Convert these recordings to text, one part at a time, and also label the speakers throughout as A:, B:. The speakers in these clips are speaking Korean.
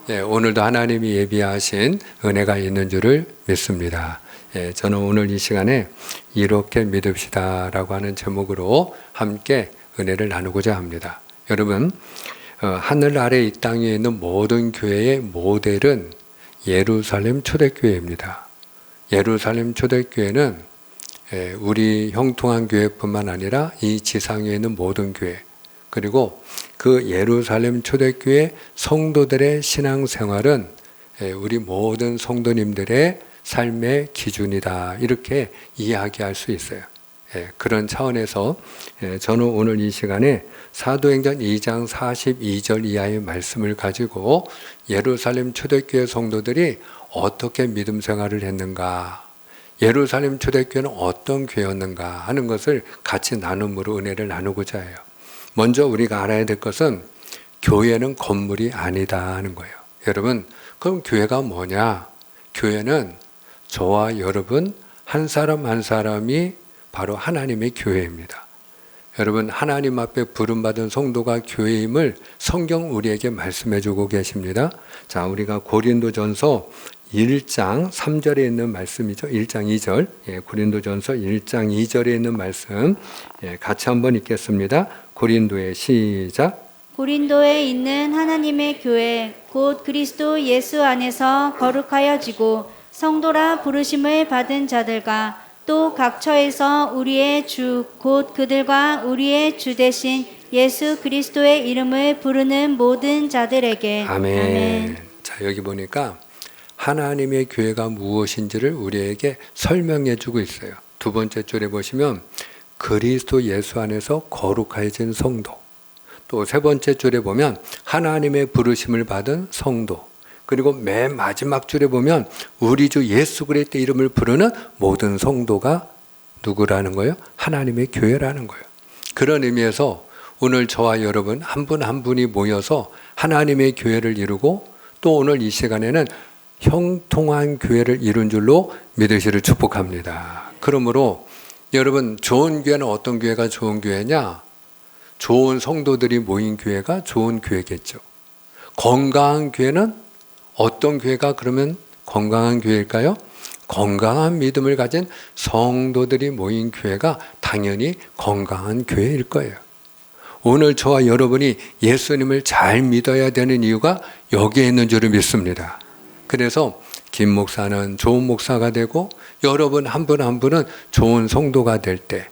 A: 오늘도 하나님이 예비하신 은혜가 있는 줄을 믿습니다. 저는 오늘 이 시간에 이렇게 믿읍시다라고 하는 제목으로 함께 은혜를 나누고자 합니다. 여러분, 하늘 아래 이 땅에 있는 모든 교회의 모델은 예루살렘 초대교회입니다. 예루살렘 초대교회는 우리 형통한 교회뿐만 아니라 이 지상에 있는 모든 교회, 그리고 그 예루살렘 초대교회 성도들의 신앙생활은 우리 모든 성도님들의 삶의 기준이다, 이렇게 이야기할 수 있어요. 그런 차원에서 저는 오늘 이 시간에 사도행전 2장 42절 이하의 말씀을 가지고 예루살렘 초대교회 성도들이 어떻게 믿음 생활을 했는가, 예루살렘 초대교회는 어떤 교회였는가 하는 것을 같이 나눔으로 은혜를 나누고자 해요. 먼저 우리가 알아야 될 것은 교회는 건물이 아니다 하는 거예요. 여러분, 그럼 교회가 뭐냐? 교회는 저와 여러분 한 사람 한 사람이 바로 하나님의 교회입니다. 여러분, 하나님 앞에 부름받은 성도가 교회임을 성경 우리에게 말씀해 주고 계십니다. 자, 우리가 고린도전서 1장 3절에 있는 말씀이죠. 1장 2절. 고린도전서 1장 2절에 있는 말씀. 같이 한번 읽겠습니다. 고린도의 시작.
B: 고린도에 있는 하나님의 교회 곧 그리스도 예수 안에서 거룩하여지고 성도라 부르심을 받은 자들과 또 각 처에서 우리의 주 곧 그들과 우리의 주 되신 예수 그리스도의 이름을 부르는 모든 자들에게
A: 아멘.
B: 아멘.
A: 자, 여기 보니까 하나님의 교회가 무엇인지를 우리에게 설명해 주고 있어요. 두 번째 줄에 보시면 그리스도 예수 안에서 거룩해진 성도, 또 세 번째 줄에 보면 하나님의 부르심을 받은 성도, 그리고 맨 마지막 줄에 보면 우리 주 예수 그리스도의 이름을 부르는 모든 성도가 누구라는 거예요? 하나님의 교회라는 거예요. 그런 의미에서 오늘 저와 여러분 한 분 한 분이 모여서 하나님의 교회를 이루고 또 오늘 이 시간에는 형통한 교회를 이룬 줄로 믿으시를 축복합니다. 그러므로 여러분, 좋은 교회는 어떤 교회가 좋은 교회냐? 좋은 성도들이 모인 교회가 좋은 교회겠죠. 건강한 교회는 어떤 교회가 그러면 건강한 교회일까요? 건강한 믿음을 가진 성도들이 모인 교회가 당연히 건강한 교회일 거예요. 오늘 저와 여러분이 예수님을 잘 믿어야 되는 이유가 여기에 있는 줄을 믿습니다. 그래서 김 목사는 좋은 목사가 되고 여러분 한 분 한 분은 좋은 성도가 될 때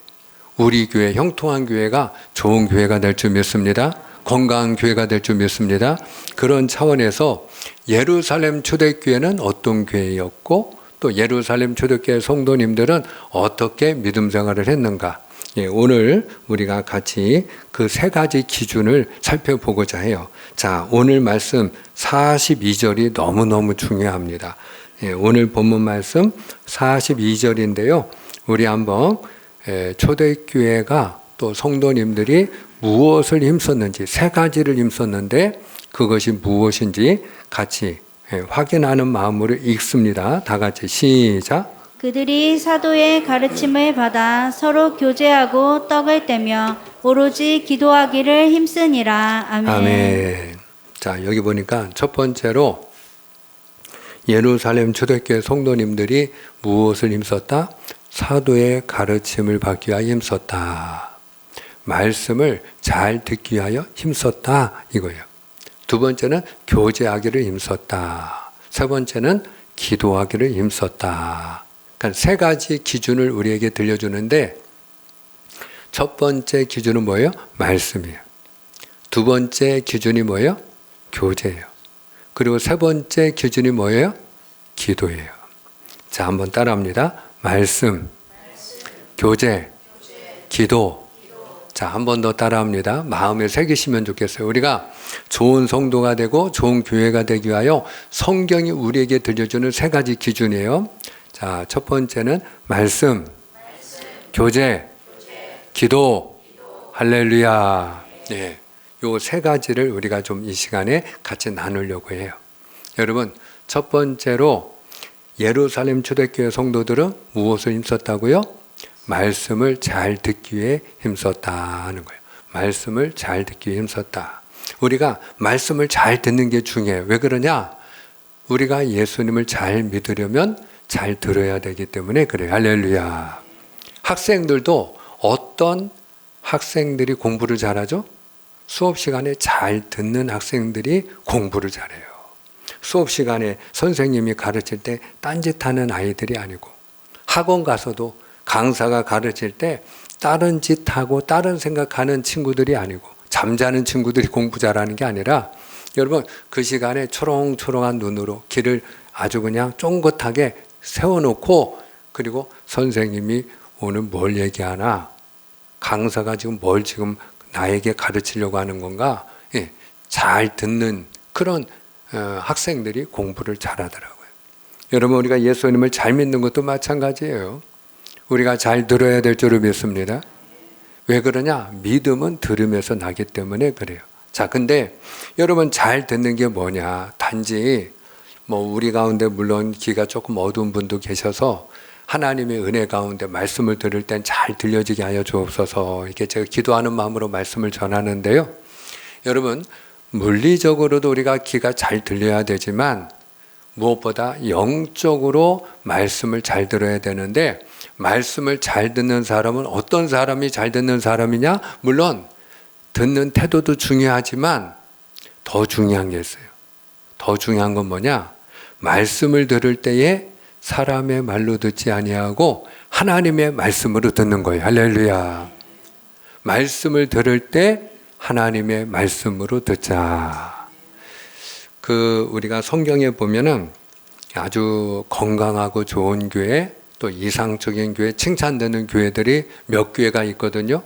A: 우리 교회, 형통한 교회가 좋은 교회가 될 줄 믿습니다. 건강한 교회가 될 줄 믿습니다. 그런 차원에서 예루살렘 초대교회는 어떤 교회였고 또 예루살렘 초대교회 성도님들은 어떻게 믿음 생활을 했는가, 오늘 우리가 같이 그 세 가지 기준을 살펴보고자 해요. 자, 오늘 말씀 42절이 너무너무 중요합니다. 오늘 본문 말씀 42절인데요. 우리 한번 초대교회가 또 성도님들이 무엇을 힘썼는지, 세 가지를 힘썼는데 그것이 무엇인지 같이 확인하는 마음으로 읽습니다. 다 같이 시작.
B: 그들이 사도의 가르침을 받아 서로 교제하고 떡을 떼며 오로지 기도하기를 힘쓰니라. 아멘.
A: 아멘. 자, 여기 보니까 첫 번째로 예루살렘 초대교회 성도님들이 무엇을 힘썼다? 사도의 가르침을 받기 위하여 힘썼다. 말씀을 잘 듣기 위하여 힘썼다, 이거예요. 두 번째는 교제하기를 힘썼다. 세 번째는 기도하기를 힘썼다. 그러니까 세 가지 기준을 우리에게 들려주는데 첫 번째 기준은 뭐예요? 말씀이에요. 두 번째 기준이 뭐예요? 교제예요. 그리고 세 번째 기준이 뭐예요? 기도예요. 자, 한번 따라합니다. 말씀, 교제, 기도. 자, 한 번 더 따라합니다. 마음에 새기시면 좋겠어요. 우리가 좋은 성도가 되고 좋은 교회가 되기 위하여 성경이 우리에게 들려주는 세 가지 기준이에요. 자, 첫 번째는 말씀, 교제, 기도. 할렐루야. 네, 요 세 가지를 우리가 좀 이 시간에 같이 나누려고 해요. 여러분, 첫 번째로 예루살렘 초대교회 성도들은 무엇을 힘썼다고요? 말씀을 잘 듣기 위해 힘썼다 하는 거예요. 말씀을 잘 듣기 위해 힘썼다. 우리가 말씀을 잘 듣는 게 중요해요. 왜 그러냐? 우리가 예수님을 잘 믿으려면 잘 들어야 되기 때문에 그래요. 할렐루야. 학생들도 어떤 학생들이 공부를 잘하죠? 수업 시간에 잘 듣는 학생들이 공부를 잘해요. 수업 시간에 선생님이 가르칠 때 딴짓하는 아이들이 아니고, 학원 가서도 강사가 가르칠 때 다른 짓하고 다른 생각하는 친구들이 아니고, 잠자는 친구들이 공부 잘하는 게 아니라, 여러분 그 시간에 초롱초롱한 눈으로 길을 아주 그냥 쫑긋하게 세워놓고, 그리고 선생님이 오늘 뭘 얘기하나, 강사가 지금 뭘 지금 나에게 가르치려고 하는 건가, 잘 듣는 그런 학생들이 공부를 잘하더라고요. 여러분, 우리가 예수님을 잘 믿는 것도 마찬가지예요. 우리가 잘 들어야 될 줄을 믿습니다. 왜 그러냐? 믿음은 들음에서 나기 때문에 그래요. 자, 근데 여러분 잘 듣는 게 뭐냐? 단지 우리 가운데 물론 귀가 조금 어두운 분도 계셔서 하나님의 은혜 가운데 말씀을 들을 땐 잘 들려지게 하여 주옵소서, 이렇게 제가 기도하는 마음으로 말씀을 전하는데요. 여러분, 물리적으로도 우리가 귀가 잘 들려야 되지만 무엇보다 영적으로 말씀을 잘 들어야 되는데, 말씀을 잘 듣는 사람은 어떤 사람이 잘 듣는 사람이냐? 물론 듣는 태도도 중요하지만 더 중요한 게 있어요. 더 중요한 건 뭐냐? 말씀을 들을 때에 사람의 말로 듣지 아니하고 하나님의 말씀으로 듣는 거예요. 할렐루야. 말씀을 들을 때 하나님의 말씀으로 듣자. 우리가 성경에 보면은 아주 건강하고 좋은 교회, 또 이상적인 교회, 칭찬되는 교회들이 몇 교회가 있거든요.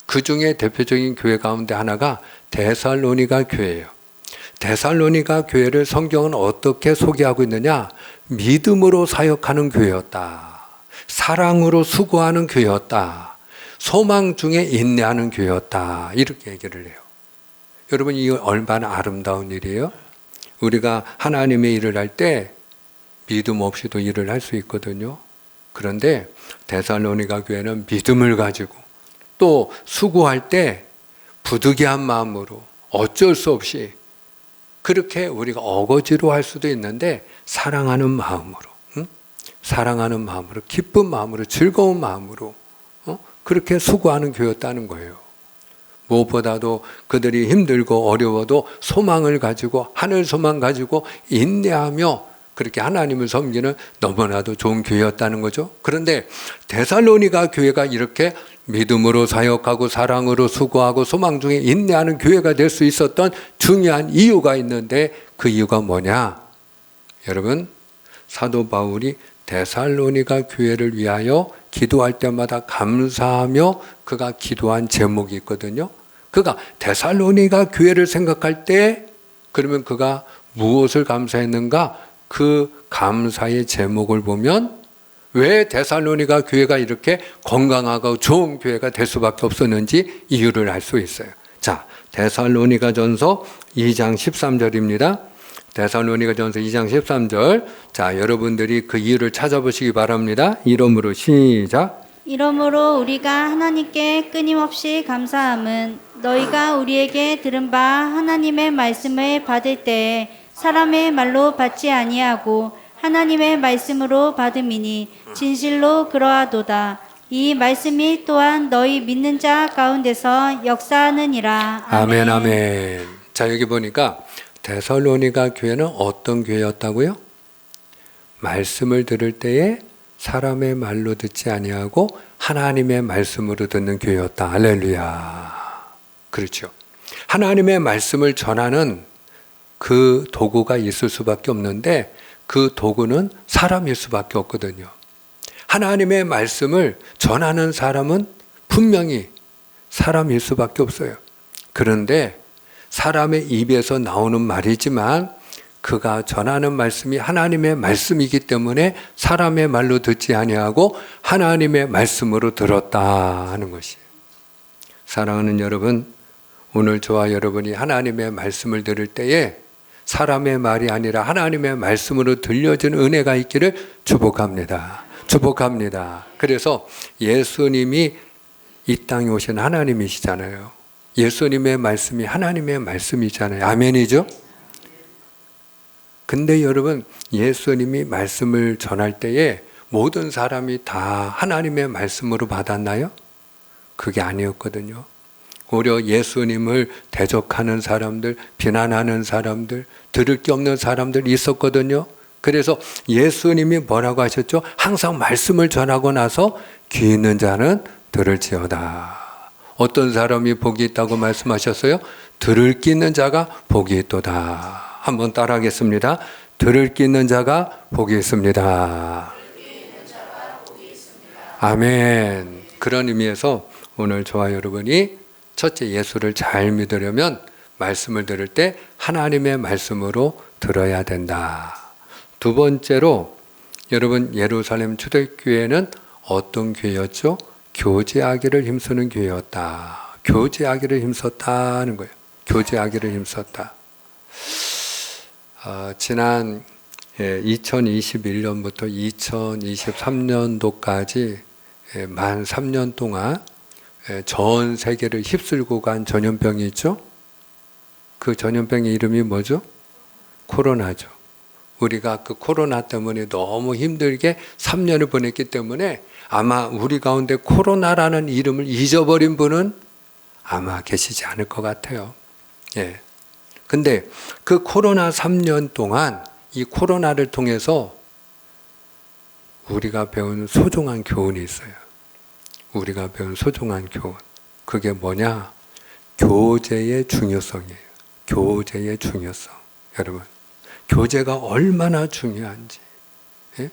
A: 그 중에 대표적인 교회 가운데 하나가 데살로니가 교회예요. 데살로니가 교회를 성경은 어떻게 소개하고 있느냐? 믿음으로 사역하는 교회였다. 사랑으로 수고하는 교회였다. 소망 중에 인내하는 교회였다. 이렇게 얘기를 해요. 여러분, 이 얼마나 아름다운 일이에요? 우리가 하나님의 일을 할 때 믿음 없이도 일을 할 수 있거든요. 그런데 데살로니가 교회는 믿음을 가지고 또 수고할 때 부득이한 마음으로 어쩔 수 없이, 그렇게 우리가 어거지로 할 수도 있는데 사랑하는 마음으로, 사랑하는 마음으로, 기쁜 마음으로, 즐거운 마음으로 그렇게 수고하는 교회였다는 거예요. 무엇보다도 그들이 힘들고 어려워도 소망을 가지고, 하늘 소망 가지고 인내하며 그렇게 하나님을 섬기는 너무나도 좋은 교회였다는 거죠. 그런데 데살로니가 교회가 이렇게 믿음으로 사역하고 사랑으로 수고하고 소망 중에 인내하는 교회가 될 수 있었던 중요한 이유가 있는데, 그 이유가 뭐냐? 여러분, 사도 바울이 데살로니가 교회를 위하여 기도할 때마다 감사하며 그가 기도한 제목이 있거든요. 그가 데살로니가 교회를 생각할 때 그러면 그가 무엇을 감사했는가? 그 감사의 제목을 보면 왜 데살로니가 교회가 이렇게 건강하고 좋은 교회가 될 수밖에 없었는지 이유를 알 수 있어요. 자, 데살로니가전서 2장 13절입니다. 데살로니가전서 2장 13절. 자, 여러분들이 그 이유를 찾아보시기 바랍니다. 이름으로 시작.
B: 이러므로 우리가 하나님께 끊임없이 감사함은 너희가 우리에게 들은 바 하나님의 말씀을 받을 때에 사람의 말로 받지 아니하고 하나님의 말씀으로 받음이니 진실로 그러하도다. 이 말씀이 또한 너희 믿는 자 가운데서 역사하느니라.
A: 아멘, 아멘. 자, 여기 보니까 데살로니가 교회는 어떤 교회였다고요? 말씀을 들을 때에 사람의 말로 듣지 아니하고 하나님의 말씀으로 듣는 교회였다. 할렐루야. 그렇죠. 하나님의 말씀을 전하는 그 도구가 있을 수밖에 없는데, 그 도구는 사람일 수밖에 없거든요. 하나님의 말씀을 전하는 사람은 분명히 사람일 수밖에 없어요. 그런데 사람의 입에서 나오는 말이지만 그가 전하는 말씀이 하나님의 말씀이기 때문에 사람의 말로 듣지 아니하고 하나님의 말씀으로 들었다 하는 것이에요. 사랑하는 여러분, 오늘 저와 여러분이 하나님의 말씀을 들을 때에 사람의 말이 아니라 하나님의 말씀으로 들려진 은혜가 있기를 축복합니다. 축복합니다. 그래서 예수님이 이 땅에 오신 하나님이시잖아요. 예수님의 말씀이 하나님의 말씀이잖아요. 아멘이죠? 근데 여러분, 예수님이 말씀을 전할 때에 모든 사람이 다 하나님의 말씀으로 받았나요? 그게 아니었거든요. 오히려 예수님을 대적하는 사람들, 비난하는 사람들, 들을 게 없는 사람들 있었거든요. 그래서 예수님이 뭐라고 하셨죠? 항상 말씀을 전하고 나서 귀 있는 자는 들을지어다. 어떤 사람이 복이 있다고 말씀하셨어요? 들을 게 있는 자가 복이 있도다. 한번 따라하겠습니다. 들을 게 있는 자가 복이 있습니다. 아멘. 그런 의미에서 오늘 저와 여러분이 첫째, 예수를 잘 믿으려면 말씀을 들을 때 하나님의 말씀으로 들어야 된다. 두 번째로, 여러분, 예루살렘 초대교회는 어떤 교회였죠? 교제하기를 힘쓰는 교회였다. 교제하기를 힘썼다는 거예요. 교제하기를 힘썼다. 지난 2021년부터 2023년도까지 만 3년 동안 전 세계를 휩쓸고 간 전염병이 있죠? 그 전염병의 이름이 뭐죠? 코로나죠. 우리가 그 코로나 때문에 너무 힘들게 3년을 보냈기 때문에 아마 우리 가운데 코로나라는 이름을 잊어버린 분은 아마 계시지 않을 것 같아요. 예. 근데 그 코로나 3년 동안 이 코로나를 통해서 우리가 배운 소중한 교훈이 있어요. 우리가 배운 소중한 교훈. 그게 뭐냐? 교제의 중요성이에요. 교제의 중요성. 여러분, 교제가 얼마나 중요한지. 예?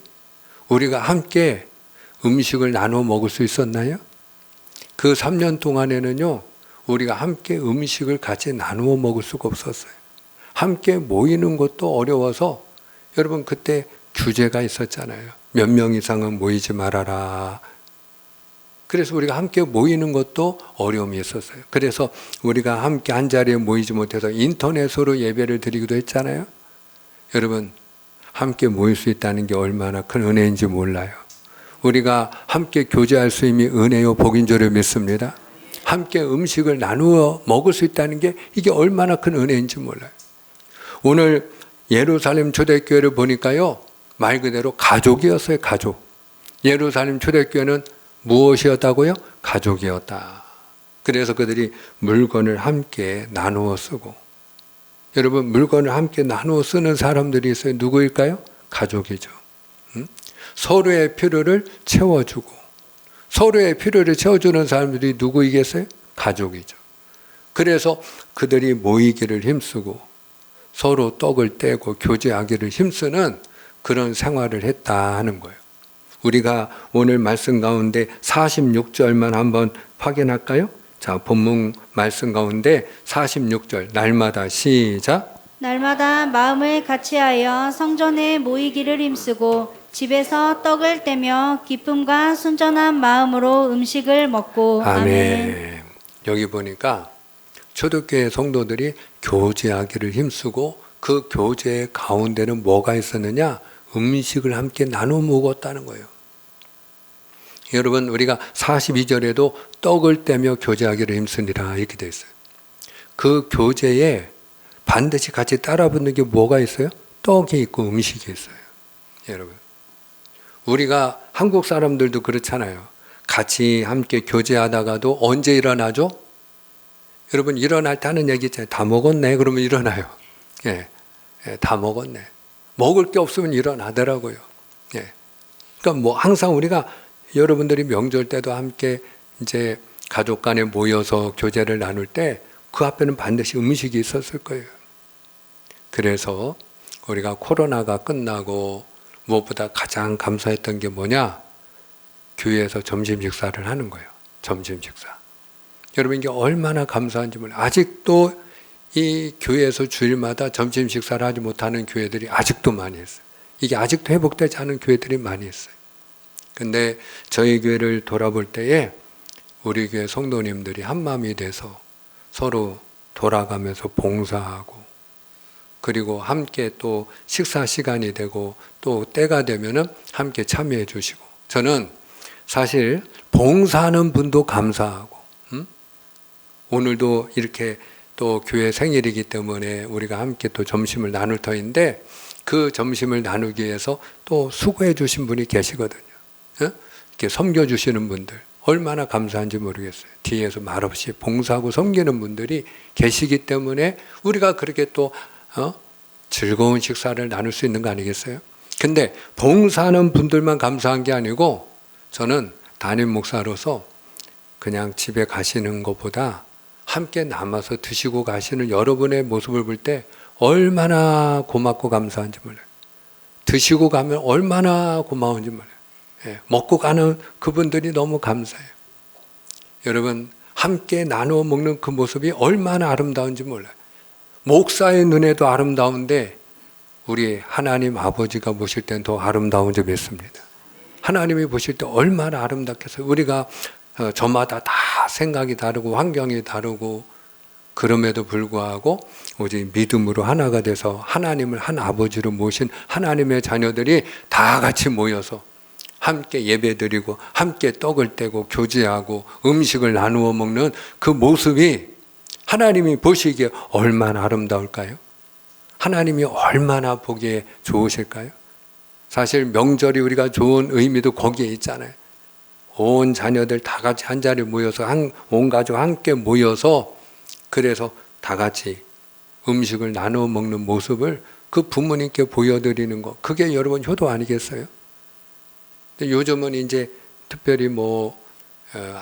A: 우리가 함께 음식을 나눠 먹을 수 있었나요? 그 3년 동안에는요, 우리가 함께 음식을 같이 나누어 먹을 수가 없었어요. 함께 모이는 것도 어려워서, 여러분, 그때 규제가 있었잖아요. 몇 명 이상은 모이지 말아라. 그래서 우리가 함께 모이는 것도 어려움이 있었어요. 그래서 우리가 함께 한 자리에 모이지 못해서 인터넷으로 예배를 드리기도 했잖아요. 여러분, 함께 모일 수 있다는 게 얼마나 큰 은혜인지 몰라요. 우리가 함께 교제할 수 있는 은혜요 복인 줄을 믿습니다. 함께 음식을 나누어 먹을 수 있다는 게 이게 얼마나 큰 은혜인지 몰라요. 오늘 예루살렘 초대교회를 보니까요, 말 그대로 가족이었어요. 가족. 예루살렘 초대교회는 무엇이었다고요? 가족이었다. 그래서 그들이 물건을 함께 나누어 쓰고, 여러분, 물건을 함께 나누어 쓰는 사람들이 있어요. 누구일까요? 가족이죠. 서로의 필요를 채워주고, 서로의 필요를 채워주는 사람들이 누구이겠어요? 가족이죠. 그래서 그들이 모이기를 힘쓰고 서로 떡을 떼고 교제하기를 힘쓰는 그런 생활을 했다 하는 거예요. 우리가 오늘 말씀 가운데 46절만 한번 확인할까요? 자, 본문 말씀 가운데 46절, 날마다 시작.
B: 날마다 마음을 같이하여 성전에 모이기를 힘쓰고 집에서 떡을 떼며 기쁨과 순전한 마음으로 음식을 먹고.
A: 아멘. 여기 보니까 초대교회 성도들이 교제하기를 힘쓰고 그 교제 가운데는 뭐가 있었느냐? 음식을 함께 나눠 먹었다는 거예요. 여러분, 우리가 42절에도 떡을 떼며 교제하기를 힘쓰니라 이렇게 되어 있어요. 그 교제에 반드시 같이 따라 붙는 게 뭐가 있어요? 떡이 있고 음식이 있어요. 여러분, 우리가 한국 사람들도 그렇잖아요. 같이 함께 교제하다가도 언제 일어나죠? 여러분, 일어날 때 하는 얘기 있잖아요. 다 먹었네. 그러면 일어나요. 예, 다 먹었네. 먹을 게 없으면 일어나더라고요. 예. 그러니까 뭐 항상 우리가 여러분들이 명절 때도 함께 이제 가족 간에 모여서 교제를 나눌 때 그 앞에는 반드시 음식이 있었을 거예요. 그래서 우리가 코로나가 끝나고 무엇보다 가장 감사했던 게 뭐냐? 교회에서 점심 식사를 하는 거예요. 점심 식사. 여러분, 이게 얼마나 감사한지 몰라요. 아직도 이 교회에서 주일마다 점심 식사를 하지 못하는 교회들이 아직도 많이 있어요. 이게 아직도 회복되지 않은 교회들이 많이 있어요. 근데 저희 교회를 돌아볼 때에 우리 교회 성도님들이 한마음이 돼서 서로 돌아가면서 봉사하고, 그리고 함께 또 식사 시간이 되고 또 때가 되면은 함께 참여해 주시고, 저는 사실 봉사하는 분도 감사하고, 오늘도 이렇게 또 교회 생일이기 때문에 우리가 함께 또 점심을 나눌 터인데 그 점심을 나누기 위해서 또 수고해 주신 분이 계시거든요. 이렇게 섬겨주시는 분들 얼마나 감사한지 모르겠어요. 뒤에서 말없이 봉사하고 섬기는 분들이 계시기 때문에 우리가 그렇게 또 즐거운 식사를 나눌 수 있는 거 아니겠어요? 근데 봉사하는 분들만 감사한 게 아니고 저는 담임 목사로서 그냥 집에 가시는 것보다 함께 남아서 드시고 가시는 여러분의 모습을 볼 때 얼마나 고맙고 감사한지 몰라요. 드시고 가면 얼마나 고마운지 몰라요. 먹고 가는 그분들이 너무 감사해요. 여러분 함께 나누어 먹는 그 모습이 얼마나 아름다운지 몰라요. 목사의 눈에도 아름다운데 우리 하나님 아버지가 보실 땐 더 아름다운 줄 믿습니다. 하나님이 보실 때 얼마나 아름답겠어요. 우리가 저마다 다 생각이 다르고 환경이 다르고 그럼에도 불구하고 오직 믿음으로 하나가 돼서 하나님을 한 아버지로 모신 하나님의 자녀들이 다 같이 모여서 함께 예배드리고 함께 떡을 떼고 교제하고 음식을 나누어 먹는 그 모습이 하나님이 보시기에 얼마나 아름다울까요? 하나님이 얼마나 보기에 좋으실까요? 사실 명절이 우리가 좋은 의미도 거기에 있잖아요. 온 자녀들 다 같이 한 자리에 모여서 온 가족 함께 모여서 그래서 다 같이 음식을 나누어 먹는 모습을 그 부모님께 보여드리는 것, 그게 여러분 효도 아니겠어요? 근데 요즘은 이제 특별히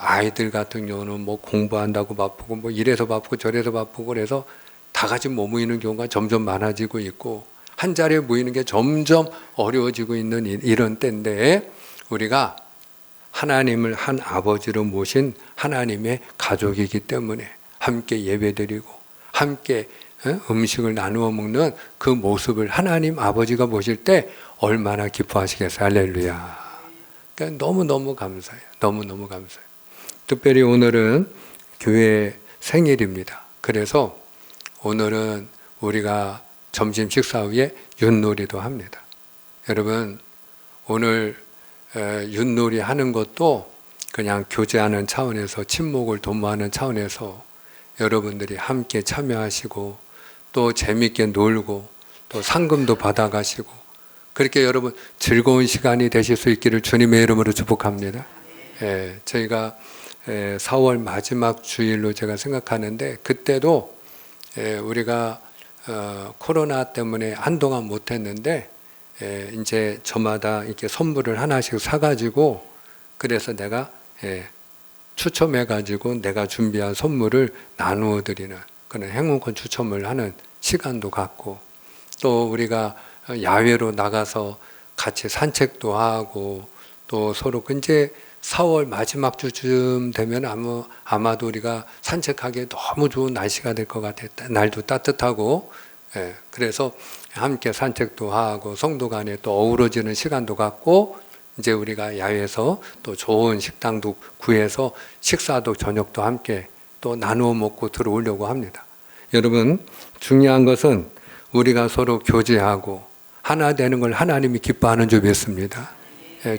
A: 아이들 같은 경우는 공부한다고 바쁘고 이래서 바쁘고 저래서 바쁘고 그래서 다 같이 모이는 경우가 점점 많아지고 있고 한 자리에 모이는 게 점점 어려워지고 있는 이런 때인데 우리가 하나님을 한 아버지로 모신 하나님의 가족이기 때문에 함께 예배드리고 함께 음식을 나누어 먹는 그 모습을 하나님 아버지가 보실 때 얼마나 기뻐하시겠어요. 할렐루야. 그러니까 너무너무 감사해요. 너무너무 감사해요. 특별히 오늘은 교회 생일입니다. 그래서 오늘은 우리가 점심 식사 후에 윷놀이도 합니다. 여러분 오늘 윷놀이 하는 것도 그냥 교제하는 차원에서 친목을 도모하는 차원에서 여러분들이 함께 참여하시고 또 재밌게 놀고 또 상금도 받아가시고 그렇게 여러분 즐거운 시간이 되실 수 있기를 주님의 이름으로 축복합니다. 저희가 4월 마지막 주일로 제가 생각하는데 그때도 우리가 코로나 때문에 한동안 못했는데 이제 저마다 이렇게 선물을 하나씩 사가지고 그래서 내가 추첨해가지고 내가 준비한 선물을 나누어 드리는 그런 행운권 추첨을 하는 시간도 갖고 또 우리가 야외로 나가서 같이 산책도 하고 또 서로 이제 4월 마지막 주쯤 되면 아마도 우리가 산책하기에 너무 좋은 날씨가 될 것 같아요. 날도 따뜻하고 그래서 함께 산책도 하고 성도 간에 또 어우러지는 시간도 갖고 이제 우리가 야외에서 또 좋은 식당도 구해서 식사도 저녁도 함께 또 나누어 먹고 들어오려고 합니다. 여러분 중요한 것은 우리가 서로 교제하고 하나 되는 걸 하나님이 기뻐하는 줄 믿습니다.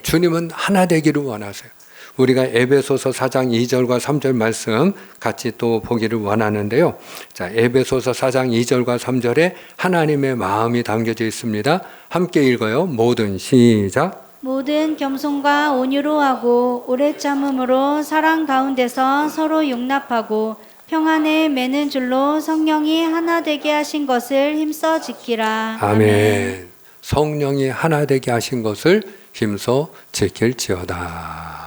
A: 주님은 하나 되기를 원하세요. 우리가 에베소서 4장 2절과 3절 말씀 같이 또 보기를 원하는데요. 자, 에베소서 4장 2절과 3절에 하나님의 마음이 담겨져 있습니다. 함께 읽어요. 모든 시작.
B: 모든 겸손과 온유로 하고 오래 참음으로 사랑 가운데서 서로 용납하고 평안에 매는 줄로 성령이 하나 되게 하신 것을 힘써 지키라.
A: 아멘. 성령이 하나 되게 하신 것을 힘써 지킬지어다.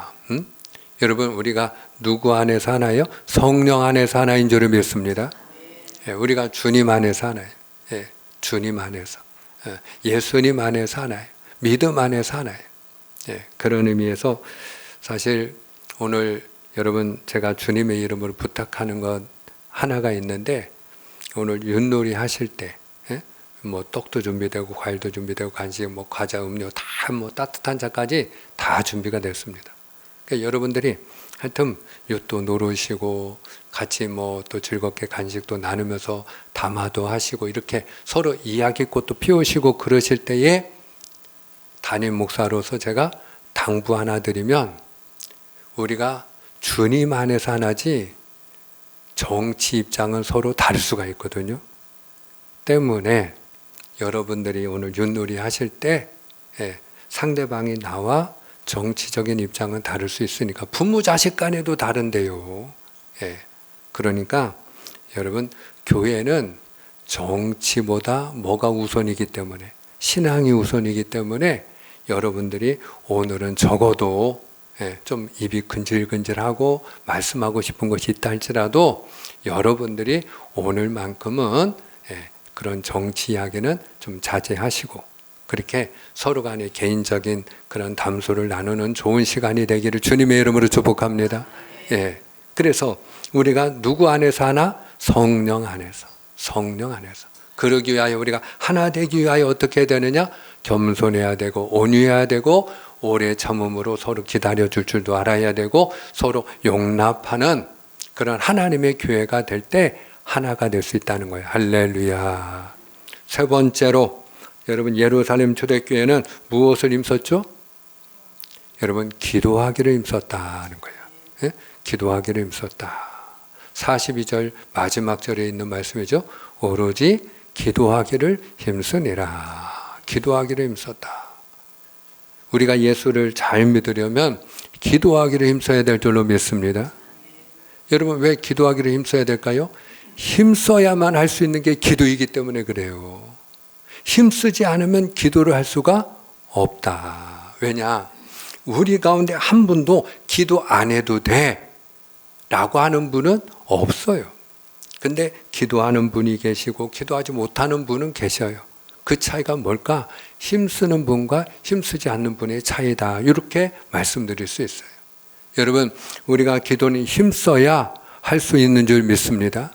A: 여러분 우리가 누구 안에서 하나요? 성령 안에서 하나인 줄을 믿습니다. 우리가 주님 안에서 하나예요. 주님 안에서. 예수님 안에서 하나예요. 믿음 안에서 하나예요. 그런 의미에서 사실 오늘 여러분 제가 주님의 이름으로 부탁하는 것 하나가 있는데 오늘 윷놀이 하실 때 떡도 준비되고 과일도 준비되고 간식 과자 음료 다 따뜻한 차까지 다 준비가 됐습니다. 그러니까 여러분들이 하여튼 윷도 노르시고 같이 또 즐겁게 간식도 나누면서 담화도 하시고 이렇게 서로 이야기꽃도 피우시고 그러실 때에 담임 목사로서 제가 당부 하나 드리면 우리가 주님 안에서 하나지 정치 입장은 서로 다를 수가 있거든요. 때문에 여러분들이 오늘 윷놀이 하실 때 상대방이 나와 정치적인 입장은 다를 수 있으니까 부모 자식 간에도 다른데요. 그러니까 여러분 교회는 정치보다 뭐가 우선이기 때문에 신앙이 우선이기 때문에 여러분들이 오늘은 적어도 좀 입이 근질근질하고 말씀하고 싶은 것이 있다 할지라도 여러분들이 오늘만큼은 그런 정치 이야기는 좀 자제하시고 그렇게 서로 간의 개인적인 그런 담소를 나누는 좋은 시간이 되기를 주님의 이름으로 축복합니다. 그래서 우리가 누구 안에서 하나? 성령 안에서. 성령 안에서. 그러기 위하여 우리가 하나 되기 위하여 어떻게 해야 되느냐? 겸손해야 되고 온유해야 되고 오래 참음으로 서로 기다려줄 줄도 알아야 되고 서로 용납하는 그런 하나님의 교회가 될 때 하나가 될 수 있다는 거예요. 할렐루야. 세 번째로 여러분 예루살렘 초대교회는 무엇을 힘썼죠? 여러분 기도하기를 힘썼다는 거예요. 기도하기를 힘썼다. 42절 마지막 절에 있는 말씀이죠. 오로지 기도하기를 힘쓰니라. 기도하기를 힘썼다. 우리가 예수를 잘 믿으려면 기도하기를 힘써야 될 줄로 믿습니다. 여러분 왜 기도하기를 힘써야 될까요? 힘써야만 할 수 있는 게 기도이기 때문에 그래요. 힘쓰지 않으면 기도를 할 수가 없다. 왜냐? 우리 가운데 한 분도 기도 안 해도 돼 라고 하는 분은 없어요. 근데 기도하는 분이 계시고 기도하지 못하는 분은 계셔요. 그 차이가 뭘까? 힘쓰는 분과 힘쓰지 않는 분의 차이다. 이렇게 말씀드릴 수 있어요. 여러분 우리가 기도는 힘써야 할 수 있는 줄 믿습니다.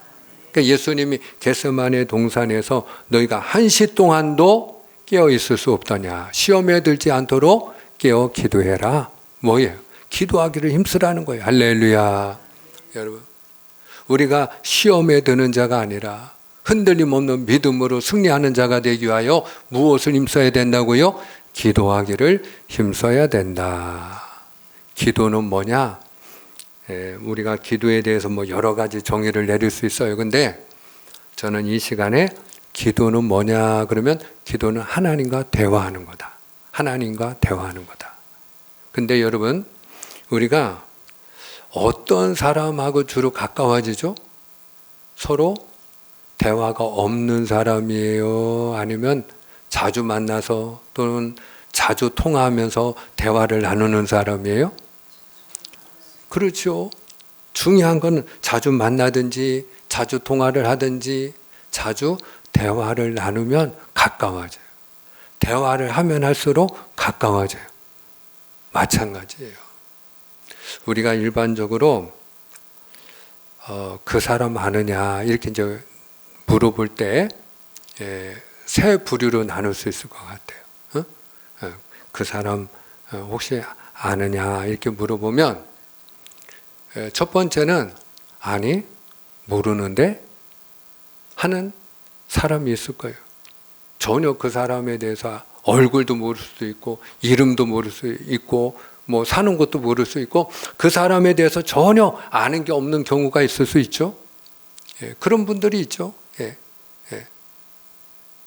A: 그러니까 예수님이 겟세마네 동산에서 너희가 1시 동안도 깨어 있을 수 없더냐. 시험에 들지 않도록 깨어 기도해라. 뭐예요? 기도하기를 힘쓰라는 거예요. 할렐루야. 여러분 우리가 시험에 드는 자가 아니라 흔들림 없는 믿음으로 승리하는 자가 되기 위하여 무엇을 힘써야 된다고요? 기도하기를 힘써야 된다. 기도는 뭐냐? 우리가 기도에 대해서 뭐 여러 가지 정의를 내릴 수 있어요. 근데 저는 이 시간에 기도는 뭐냐 그러면 기도는 하나님과 대화하는 거다. 하나님과 대화하는 거다. 근데 여러분 우리가 어떤 사람하고 주로 가까워지죠? 서로 대화가 없는 사람이에요? 아니면 자주 만나서 또는 자주 통화하면서 대화를 나누는 사람이에요? 그렇죠. 중요한 건 자주 만나든지 자주 통화를 하든지 자주 대화를 나누면 가까워져요. 대화를 하면 할수록 가까워져요. 마찬가지예요. 우리가 일반적으로 그 사람 아느냐 이렇게 이제 물어볼 때 세 부류로 나눌 수 있을 것 같아요. 그 사람 혹시 아느냐 이렇게 물어보면 첫 번째는 아니 모르는데 하는 사람이 있을 거예요. 전혀 그 사람에 대해서 얼굴도 모를 수도 있고 이름도 모를 수 있고 뭐 사는 것도 모를 수 있고 그 사람에 대해서 전혀 아는 게 없는 경우가 있을 수 있죠. 그런 분들이 있죠.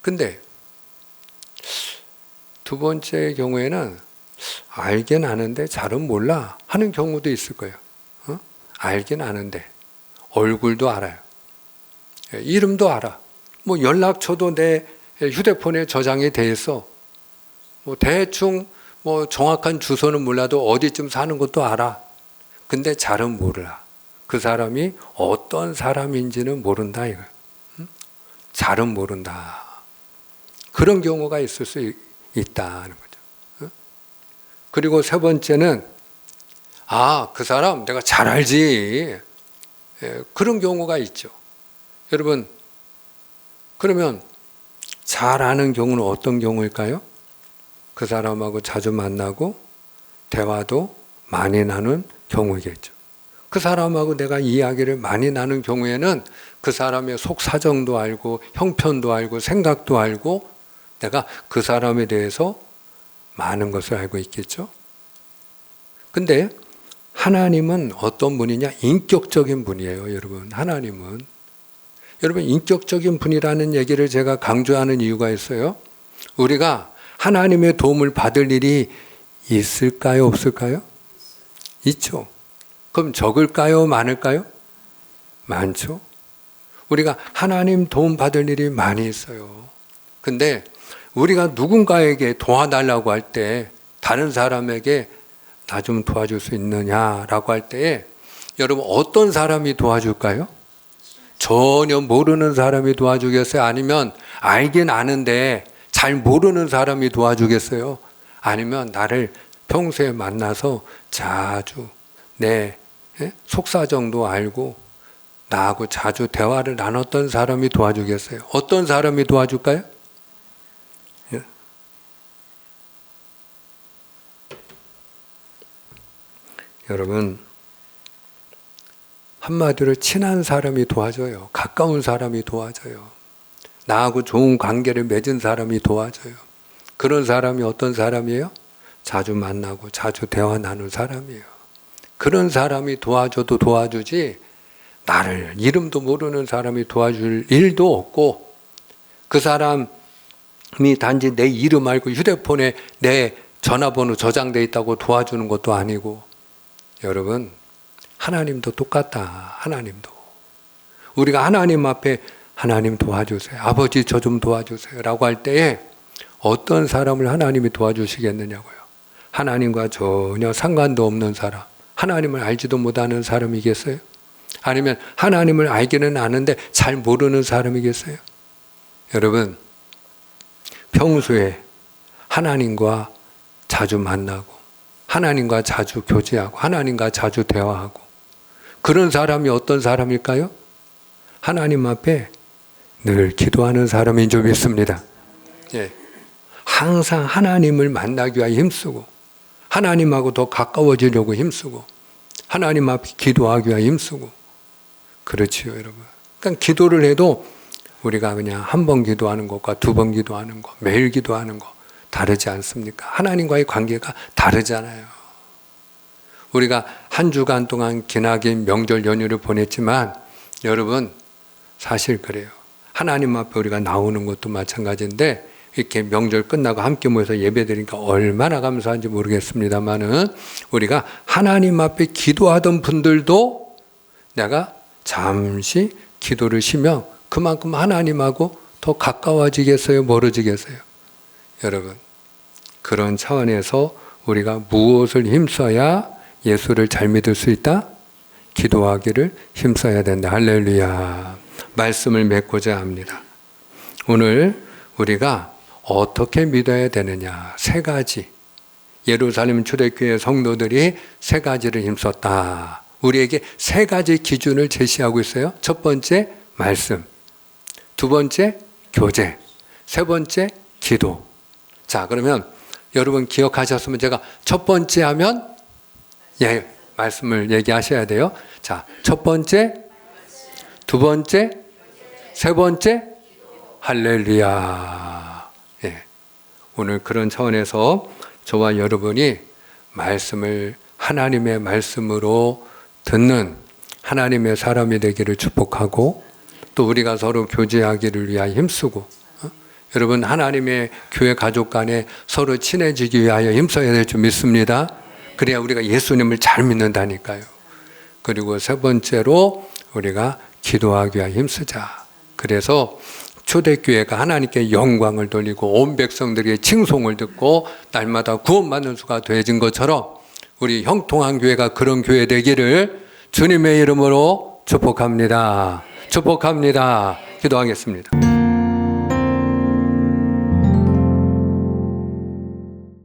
A: 근데 두 번째 경우에는 알긴 아는데 잘은 몰라 하는 경우도 있을 거예요. 알긴 아는데 얼굴도 알아요. 이름도 알아. 뭐 연락처도 내 휴대폰에 저장이 돼 있어. 뭐 대충 뭐 정확한 주소는 몰라도 어디쯤 사는 것도 알아. 근데 잘은 몰라. 그 사람이 어떤 사람인지는 모른다 이거. 잘은 모른다. 그런 경우가 있을 수 있다는 거죠. 그리고 세 번째는 그 사람 내가 잘 알지. 그런 경우가 있죠. 여러분 그러면 잘 아는 경우는 어떤 경우일까요? 그 사람하고 자주 만나고 대화도 많이 나눈 경우겠죠. 그 사람하고 내가 이야기를 많이 나눈 경우에는 그 사람의 속 사정도 알고 형편도 알고 생각도 알고 내가 그 사람에 대해서 많은 것을 알고 있겠죠. 근데 하나님은 어떤 분이냐? 인격적인 분이에요, 여러분. 하나님은. 여러분, 인격적인 분이라는 얘기를 제가 강조하는 이유가 있어요. 우리가 하나님의 도움을 받을 일이 있을까요, 없을까요? 있죠. 그럼 적을까요, 많을까요? 많죠. 우리가 하나님 도움 받을 일이 많이 있어요. 근데 우리가 누군가에게 도와달라고 할 때, 다른 사람에게 나 좀 도와줄 수 있느냐라고 할 때에 여러분 어떤 사람이 도와줄까요? 전혀 모르는 사람이 도와주겠어요? 아니면 알긴 아는데 잘 모르는 사람이 도와주겠어요? 아니면 나를 평소에 만나서 자주 내 속사정도 알고 나하고 자주 대화를 나눴던 사람이 도와주겠어요? 어떤 사람이 도와줄까요? 여러분, 한마디로 친한 사람이 도와줘요. 가까운 사람이 도와줘요. 나하고 좋은 관계를 맺은 사람이 도와줘요. 그런 사람이 어떤 사람이에요? 자주 만나고 자주 대화 나눈 사람이에요. 그런 사람이 도와줘도 도와주지 나를 이름도 모르는 사람이 도와줄 일도 없고 그 사람이 단지 내 이름 알고 휴대폰에 내 전화번호 저장돼 있다고 도와주는 것도 아니고 여러분 하나님도 똑같다. 하나님도 우리가 하나님 앞에 하나님 도와주세요. 아버지 저 좀 도와주세요 라고 할 때에 어떤 사람을 하나님이 도와주시겠느냐고요. 하나님과 전혀 상관도 없는 사람, 하나님을 알지도 못하는 사람이겠어요? 아니면 하나님을 알기는 아는데 잘 모르는 사람이겠어요? 여러분 평소에 하나님과 자주 만나고 하나님과 자주 교제하고 하나님과 자주 대화하고 그런 사람이 어떤 사람일까요? 하나님 앞에 늘 기도하는 사람인 줄 믿습니다. 예. 항상 하나님을 만나기 위해 힘쓰고 하나님하고 더 가까워지려고 힘쓰고 하나님 앞에 기도하기 위해 힘쓰고 그렇지요 여러분. 그러니까 기도를 해도 우리가 그냥 한 번 기도하는 것과 두 번 기도하는 것 매일 기도하는 것 다르지 않습니까? 하나님과의 관계가 다르잖아요. 우리가 한 주간 동안 기나긴 명절 연휴를 보냈지만 여러분 사실 그래요. 하나님 앞에 우리가 나오는 것도 마찬가지인데 이렇게 명절 끝나고 함께 모여서 예배드리니까 얼마나 감사한지 모르겠습니다만은 우리가 하나님 앞에 기도하던 분들도 내가 잠시 기도를 쉬면 그만큼 하나님하고 더 가까워지겠어요? 멀어지겠어요? 여러분 그런 차원에서 우리가 무엇을 힘써야 예수를 잘 믿을 수 있다? 기도하기를 힘써야 된다. 할렐루야. 말씀을 맺고자 합니다. 오늘 우리가 어떻게 믿어야 되느냐? 세 가지. 예루살렘 초대교회 성도들이 세 가지를 힘썼다. 우리에게 세 가지 기준을 제시하고 있어요. 첫 번째 말씀, 두 번째 교제, 세 번째 기도. 자, 그러면 여러분 기억하셨으면 제가 첫 번째 하면 예, 말씀을 얘기하셔야 돼요. 자, 첫 번째, 두 번째, 세 번째, 할렐루야. 예, 오늘 그런 차원에서 저와 여러분이 말씀을 하나님의 말씀으로 듣는 하나님의 사람이 되기를 축복하고 또 우리가 서로 교제하기를 위하여 힘쓰고 여러분 하나님의 교회 가족 간에 서로 친해지기 위하여 힘써야 될 줄 믿습니다. 그래야 우리가 예수님을 잘 믿는다니까요. 그리고 세 번째로 우리가 기도하기 위하여 힘쓰자. 그래서 초대교회가 하나님께 영광을 돌리고 온 백성들의 칭송을 듣고 날마다 구원받는 수가 되어진 것처럼 우리 형통한교회가 그런 교회 되기를 주님의 이름으로 축복합니다. 축복합니다. 기도하겠습니다.